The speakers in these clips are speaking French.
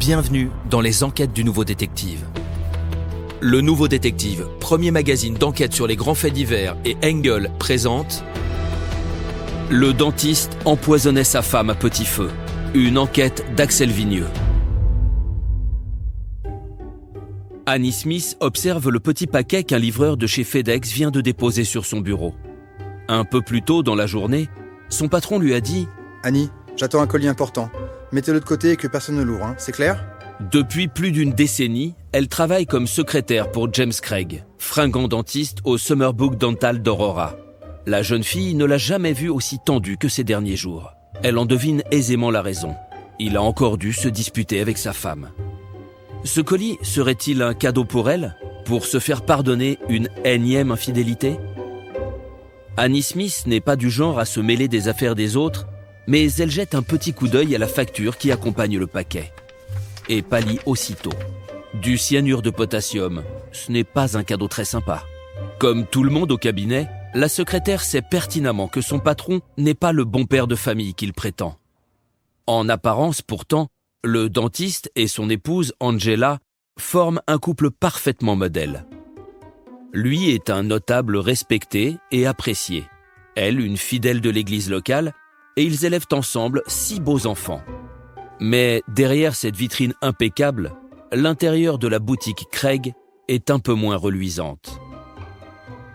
Bienvenue dans les enquêtes du Nouveau Détective. Le Nouveau Détective, premier magazine d'enquête sur les grands faits divers, et Engel présente Le dentiste empoisonnait sa femme à petit feu. Une enquête d'Axel Vigneux. Annie Smith observe le petit paquet qu'un livreur de chez FedEx vient de déposer sur son bureau. Un peu plus tôt dans la journée, son patron lui a dit « Annie, j'attends un colis important. Mettez-le de côté et que personne ne l'ouvre, c'est clair ?» Depuis plus d'une décennie, elle travaille comme secrétaire pour James Craig, fringant dentiste au Summerbook Dental d'Aurora. La jeune fille ne l'a jamais vu aussi tendu que ces derniers jours. Elle en devine aisément la raison. Il a encore dû se disputer avec sa femme. Ce colis serait-il un cadeau pour elle, pour se faire pardonner une énième infidélité ? Annie Smith n'est pas du genre à se mêler des affaires des autres, mais elle jette un petit coup d'œil à la facture qui accompagne le paquet. Et pâlit aussitôt. Du cyanure de potassium, ce n'est pas un cadeau très sympa. Comme tout le monde au cabinet, la secrétaire sait pertinemment que son patron n'est pas le bon père de famille qu'il prétend. En apparence, pourtant, le dentiste et son épouse, Angela, forment un couple parfaitement modèle. Lui est un notable respecté et apprécié. Elle, une fidèle de l'église locale, et ils élèvent ensemble 6 beaux enfants. Mais derrière cette vitrine impeccable, l'intérieur de la boutique Craig est un peu moins reluisante.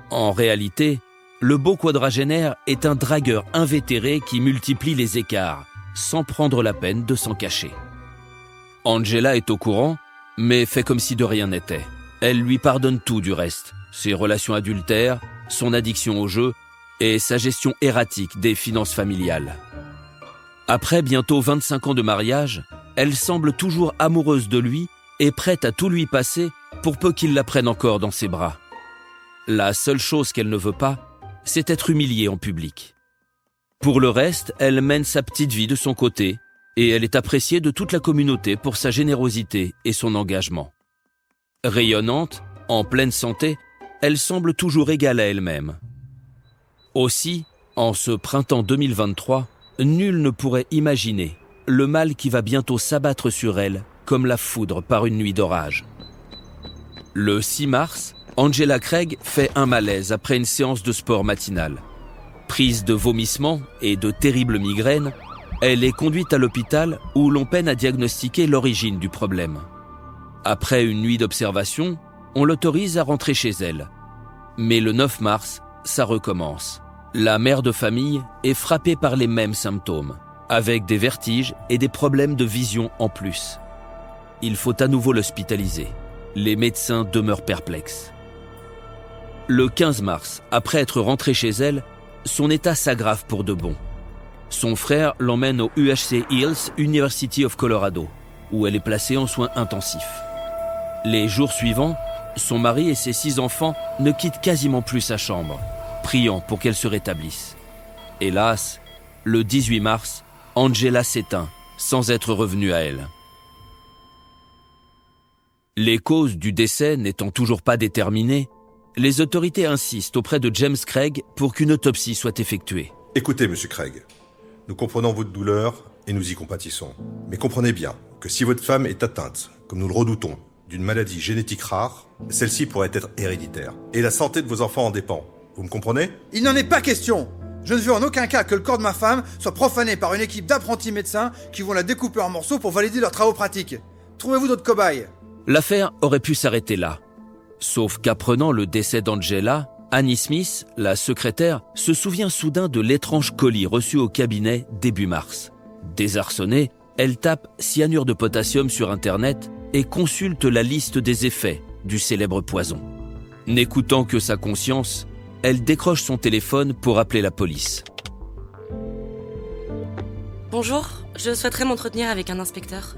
En réalité, le beau quadragénaire est un dragueur invétéré qui multiplie les écarts, sans prendre la peine de s'en cacher. Angela est au courant, mais fait comme si de rien n'était. Elle lui pardonne tout du reste, ses relations adultères, son addiction au jeu et sa gestion erratique des finances familiales. Après bientôt 25 ans de mariage, elle semble toujours amoureuse de lui et prête à tout lui passer pour peu qu'il la prenne encore dans ses bras. La seule chose qu'elle ne veut pas, c'est être humiliée en public. Pour le reste, elle mène sa petite vie de son côté et elle est appréciée de toute la communauté pour sa générosité et son engagement. Rayonnante, en pleine santé, elle semble toujours égale à elle-même. Aussi, en ce printemps 2023, nul ne pourrait imaginer le mal qui va bientôt s'abattre sur elle comme la foudre par une nuit d'orage. Le 6 mars, Angela Craig fait un malaise après une séance de sport matinale. Prise de vomissements et de terribles migraines, elle est conduite à l'hôpital où l'on peine à diagnostiquer l'origine du problème. Après une nuit d'observation, on l'autorise à rentrer chez elle. Mais le 9 mars, ça recommence. La mère de famille est frappée par les mêmes symptômes, avec des vertiges et des problèmes de vision en plus. Il faut à nouveau l'hospitaliser. Les médecins demeurent perplexes. Le 15 mars, après être rentrée chez elle, son état s'aggrave pour de bon. Son frère l'emmène au UHC Hills, University of Colorado, où elle est placée en soins intensifs. Les jours suivants, son mari et ses 6 enfants ne quittent quasiment plus sa chambre, priant pour qu'elle se rétablisse. Hélas, le 18 mars, Angela s'éteint, sans être revenue à elle. Les causes du décès n'étant toujours pas déterminées, les autorités insistent auprès de James Craig pour qu'une autopsie soit effectuée. Écoutez, monsieur Craig, nous comprenons votre douleur et nous y compatissons. Mais comprenez bien que si votre femme est atteinte, comme nous le redoutons, d'une maladie génétique rare, celle-ci pourrait être héréditaire. Et la santé de vos enfants en dépend. Vous me comprenez ? Il n'en est pas question. Je ne veux en aucun cas que le corps de ma femme soit profané par une équipe d'apprentis médecins qui vont la découper en morceaux pour valider leurs travaux pratiques. Trouvez-vous d'autres cobayes. L'affaire aurait pu s'arrêter là. Sauf qu'apprenant le décès d'Angela, Annie Smith, la secrétaire, se souvient soudain de l'étrange colis reçu au cabinet début mars. Désarçonnée, elle tape cyanure de potassium sur Internet et consulte la liste des effets du célèbre poison. N'écoutant que sa conscience, elle décroche son téléphone pour appeler la police. Bonjour, je souhaiterais m'entretenir avec un inspecteur.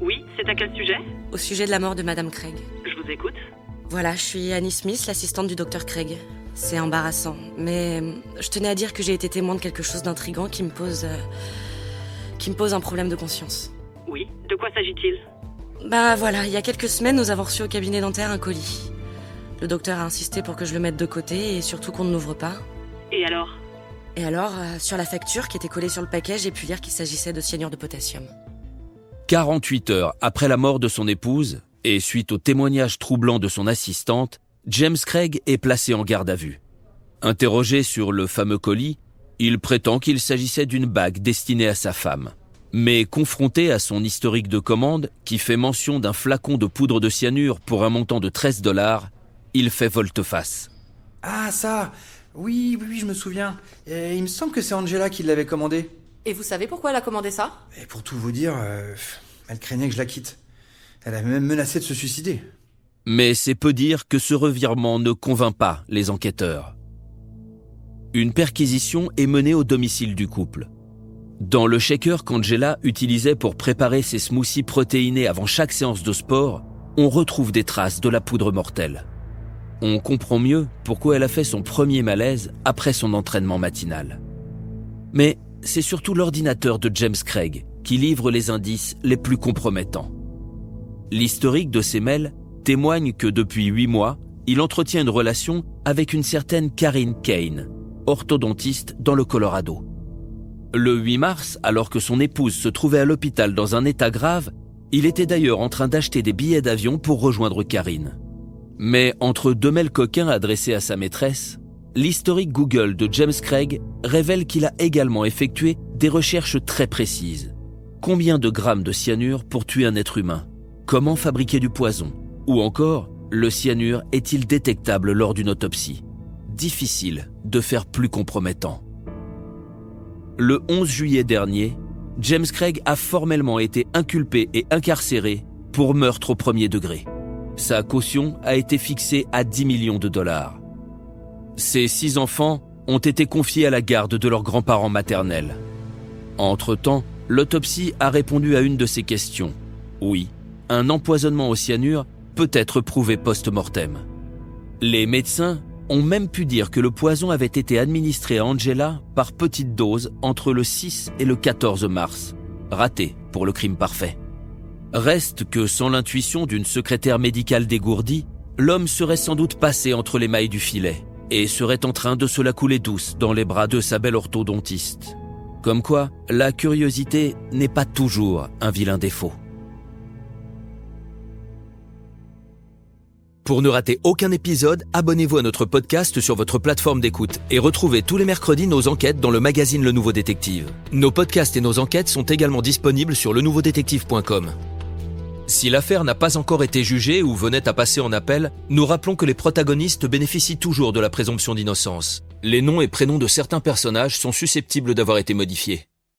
Oui, c'est à quel sujet ? Au sujet de la mort de Madame Craig. Je vous écoute. Voilà, je suis Annie Smith, l'assistante du docteur Craig. C'est embarrassant, mais je tenais à dire que j'ai été témoin de quelque chose d'intriguant qui me pose un problème de conscience. Oui, de quoi s'agit-il ? Bah voilà, il y a quelques semaines, nous avons reçu au cabinet dentaire un colis. Le docteur a insisté pour que je le mette de côté et surtout qu'on ne l'ouvre pas. Et alors ? Et alors, sur la facture qui était collée sur le paquet, j'ai pu lire qu'il s'agissait de cyanure de potassium. 48 heures après la mort de son épouse, et suite aux témoignages troublants de son assistante, James Craig est placé en garde à vue. Interrogé sur le fameux colis, il prétend qu'il s'agissait d'une bague destinée à sa femme. Mais confronté à son historique de commande, qui fait mention d'un flacon de poudre de cyanure pour un montant de $13, il fait volte-face. Ah, ça! Oui, je me souviens. Et il me semble que c'est Angela qui l'avait commandé. Et vous savez pourquoi elle a commandé ça? Et pour tout vous dire, elle craignait que je la quitte. Elle avait même menacé de se suicider. Mais c'est peu dire que ce revirement ne convainc pas les enquêteurs. Une perquisition est menée au domicile du couple. Dans le shaker qu'Angela utilisait pour préparer ses smoothies protéinés avant chaque séance de sport, on retrouve des traces de la poudre mortelle. On comprend mieux pourquoi elle a fait son premier malaise après son entraînement matinal. Mais c'est surtout l'ordinateur de James Craig qui livre les indices les plus compromettants. L'historique de ses mails témoigne que depuis 8 mois, il entretient une relation avec une certaine Karine Kane, orthodontiste dans le Colorado. Le 8 mars, alors que son épouse se trouvait à l'hôpital dans un état grave, il était d'ailleurs en train d'acheter des billets d'avion pour rejoindre Karine. Mais entre 2 mails coquins adressés à sa maîtresse, l'historique Google de James Craig révèle qu'il a également effectué des recherches très précises. Combien de grammes de cyanure pour tuer un être humain? Comment fabriquer du poison? Ou encore, le cyanure est-il détectable lors d'une autopsie? Difficile de faire plus compromettant. Le 11 juillet dernier, James Craig a formellement été inculpé et incarcéré pour meurtre au premier degré. Sa caution a été fixée à $10 millions. Ses 6 enfants ont été confiés à la garde de leurs grands-parents maternels. Entre-temps, l'autopsie a répondu à une de ces questions. Oui, un empoisonnement au cyanure peut être prouvé post-mortem. Les médecins ont même pu dire que le poison avait été administré à Angela par petites doses entre le 6 et le 14 mars. Raté pour le crime parfait. Reste que sans l'intuition d'une secrétaire médicale dégourdie, l'homme serait sans doute passé entre les mailles du filet et serait en train de se la couler douce dans les bras de sa belle orthodontiste. Comme quoi, la curiosité n'est pas toujours un vilain défaut. Pour ne rater aucun épisode, abonnez-vous à notre podcast sur votre plateforme d'écoute et retrouvez tous les mercredis nos enquêtes dans le magazine Le Nouveau Détective. Nos podcasts et nos enquêtes sont également disponibles sur lenouveaudétective.com. Si l'affaire n'a pas encore été jugée ou venait à passer en appel, nous rappelons que les protagonistes bénéficient toujours de la présomption d'innocence. Les noms et prénoms de certains personnages sont susceptibles d'avoir été modifiés.